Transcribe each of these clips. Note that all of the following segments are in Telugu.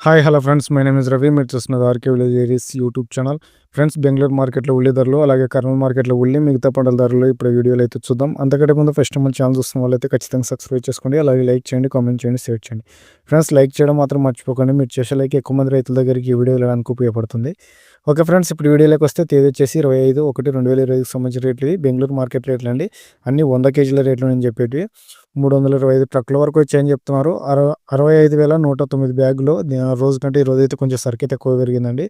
Hi hello friends, my name is Ravi. మీరు చూస్తున్నది RK village Aries YouTube channel. Friends, Bengaluru మార్కెట్లో ఉల్లి ధరలు, అలాగే కర్నూలు మార్కెట్లో ఉల్లి, మిగతా పంటల ధరలు ఇప్పుడు వీడియోలో అయితే చూద్దాం. అంతకంటే ముందు ఫస్ట్ మన ఛానల్ చూస్తున్న వాళ్ళైతే ఖచ్చితంగా సబ్స్క్రైబ్ చేసుకోండి, అలాగే లైక్ చేయండి, కామెంట్ చేయండి, షేర్ చేయండి. ఫ్రెండ్స్, లైక్ చేయడం మాత్రం మర్చిపోకండి. మీరు చేసే లైక్ ఎక్కువ మంది రైతుల దగ్గరికి ఈ వీడియో వెళ్ళడానికి ఉపయోగపడుతుంది. ఓకే ఫ్రెండ్స్, ఇప్పుడు వీడియోలోకి వస్తే తేదీ వచ్చేసి 25/1/2025కి సంబంధించిన రేట్లు ఇవి. బెంగళూరు మార్కెట్ రేట్లు అండి. అన్ని 100 కేజీల రేట్లు నేను చెప్పేటివి. 325 ట్రక్కుల వరకు వచ్చాయని చెప్తున్నారు. 65,109 బ్యాగులు. రోజు కంటే ఈ రోజు అయితే కొంచెం సరుకు అయితే ఎక్కువ పెరిగిందండి.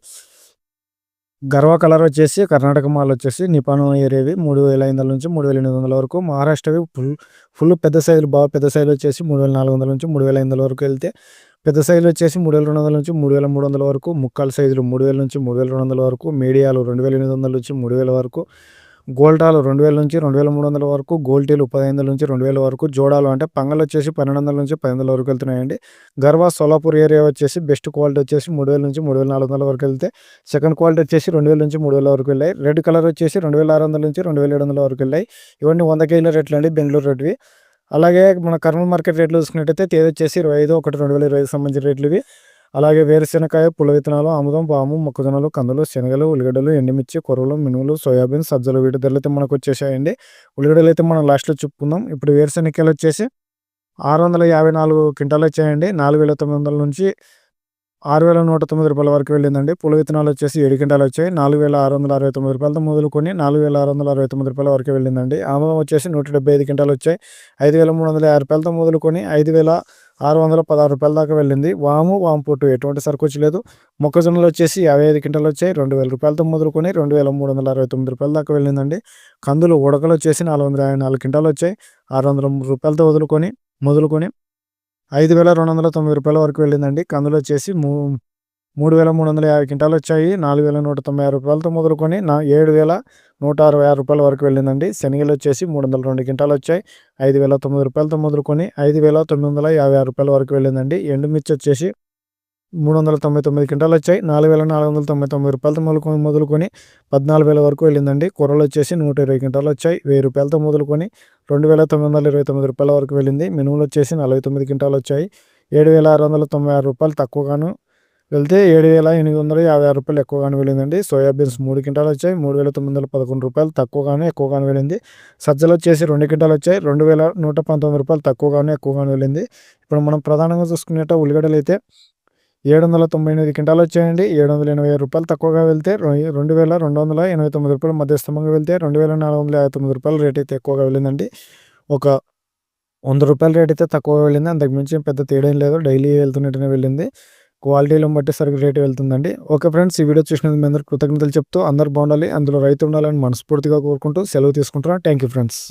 గర్వా కలర్ వచ్చేసి కర్ణాటక మాల్ వచ్చేసి నిపాను ఏరియావి 3,500 నుంచి 3,800 వరకు. మహారాష్ట్రవి ఫుల్ పెద్ద సైజులు, బాగా పెద్ద సైజులు వచ్చేసి 3,400 నుంచి 3,500 వరకు వెళ్తే, పెద్ద సైజులు వచ్చేసి 3,200 నుంచి 3,300 వరకు. ముక్కాలు సైజులు 3,000 నుంచి 3,200 వరకు. మీడియాలు 2,800 నుంచి 3,000 వరకు. గోల్టాలు 2,000 నుంచి 2,300 వరకు. గోల్టీలు 15 నుంచి 2,000 వరకు. జోడాలు అంటే పంగలు వచ్చేసి 1,200 నుంచి 1,500 వరకు వెళ్తున్నాయండి. గర్వా సోలాపూర్ ఏరియా వచ్చేసి బెస్ట్ క్వాలిటీ వచ్చేసి 3,000 నుంచి 3,400 వరకు వెళ్తే, సెకండ్ క్వాలిటీ వచ్చేసి 2,000 నుంచి 3,000 వరకు వెళ్ళాయి. రెడ్ కలర్ వచ్చేసి 2,600 నుంచి 2,700 వరకు వెళ్ళాయి. ఇవన్నీ 100 కేజీల రేట్లు అండి, బెంగళూరు రేట్వి. అలాగే మన కర్నూలు మార్కెట్ రేట్లు చూసుకున్నట్టయితే తేదీ వచ్చేసి 25/1/2025 సంబంధించిన రేట్లు ఇవి. అలాగే వేరుశెనకాయ, పుల్ల విత్తనాలు, ఆముదం, పాము, మొక్కజొన్నలు, కందులు, శనగలు, ఉల్లిగడ్డలు, ఎండుమిర్చి, కొర్రలు, మినుములు, సోయాబీన్, సజ్జలు, వీటి ధరలు అయితే మనకు వచ్చేసాయండి. ఉల్లిగడ్డలు అయితే మనం లాస్ట్లో చెప్పుకుందాం. ఇప్పుడు వేరుశెనకాయలు వచ్చేసి 654 క్వింటాలు వచ్చాయండి. 4,900 నుంచి 6,109 రూపాయల వరకు వెళ్ళిందండి. పుల్ల విత్తనాలు వచ్చేసి 7 క్వింటాలు వచ్చాయి. 4,669 రూపాయలతో మొదలుకొని 4,669 రూపాయల వరకు వెళ్ళిందండి. ఆముదం వచ్చేసి 175 క్వింటాలు వచ్చాయి. 5,350 రూపాయలతో మొదలుకొని 5,616 రూపాయల దాకా వెళ్ళింది. వాము పొట్టు ఎటువంటి సరుకు వచ్చలేదు. మొక్కజొన్నలు వచ్చేసి 55 క్వింటాలు వచ్చాయి. 2,000 రూపాయలతో మొదలుకొని 2,369 రూపాయల దాకా వెళ్ళిందండి. కందులు ఉడకలు వచ్చేసి 454 క్వింటాలు వచ్చాయి. 600 రూపాయలతో మొదలుకొని 5,290 రూపాయల వరకు వెళ్ళిందండి. కందులు వచ్చేసి 3,350 క్వింటాలు వచ్చాయి. 4,196 రూపాయలతో మొదలుకొని 7,166 రూపాయల వరకు వెళ్ళిందండి. శనగలు వచ్చేసి 302 క్వింటాలు వచ్చాయి. 5,009 రూపాయలతో మొదలుకొని 5,956 రూపాయల వరకు వెళ్ళిందండి. ఎండుమిర్చి వచ్చేసి 399 క్వింటాలు వచ్చాయి. 4,499 రూపాయలతో మొదలుకొని 14,000 వరకు వెళ్ళిందండి. కూరలు వచ్చేసి 120 క్వింటాలు వచ్చాయి. 1,000 రూపాయలతో మొదలుకొని 2,929 రూపాయల వరకు వెళ్ళింది. మినుములు వచ్చేసి 49 క్వింటాలు వచ్చాయి. 7,696 రూపాయలు తక్కువగాను వెళ్తే 7,856 రూపాయలు ఎక్కువగానే వెళ్ళిందండి. సోయాబీన్స్ 3 క్వింటాలు వచ్చాయి. 3,911 రూపాయలు తక్కువగానే ఎక్కువగానే వెళ్ళింది. సజ్జలు వచ్చేసి 2 క్వింటాలు వచ్చాయి. 2,119 రూపాయలు ఎక్కువగానే వెళ్ళింది. ఇప్పుడు మనం ప్రధానంగా చూసుకునేట ఉల్లిగడ్డలు అయితే 798 క్వింటాలు వచ్చాయండి. 787 రూపాయలు తక్కువగా వెళ్తే, 2,289 రూపాయలు మధ్యస్థంగా వెళ్తే, 2,459 రూపాయల రేట్ అయితే ఎక్కువగా వెళ్ళిందండి. ఒక 100 రూపాయల రేట్ అయితే తక్కువగా వెళ్ళింది. అంతకుమించి పెద్ద తేడా ఏం లేదు. డైలీ వెళ్తున్నట్టునే వెళ్ళింది. క్వాలిటీలను బట్టి సరుకు రేటు వెళ్తుందండి. ఓకే ఫ్రెండ్స్, ఈ వీడియో చూసినందుకు మీ అందరికీ కృతజ్ఞతలు చెప్తూ, అందరూ బాగుండాలి, అందులో రైతు ఉండాలని మనస్ఫూర్తిగా కోరుకుంటూ సెలవు తీసుకుంటున్నాను. Thank you friends.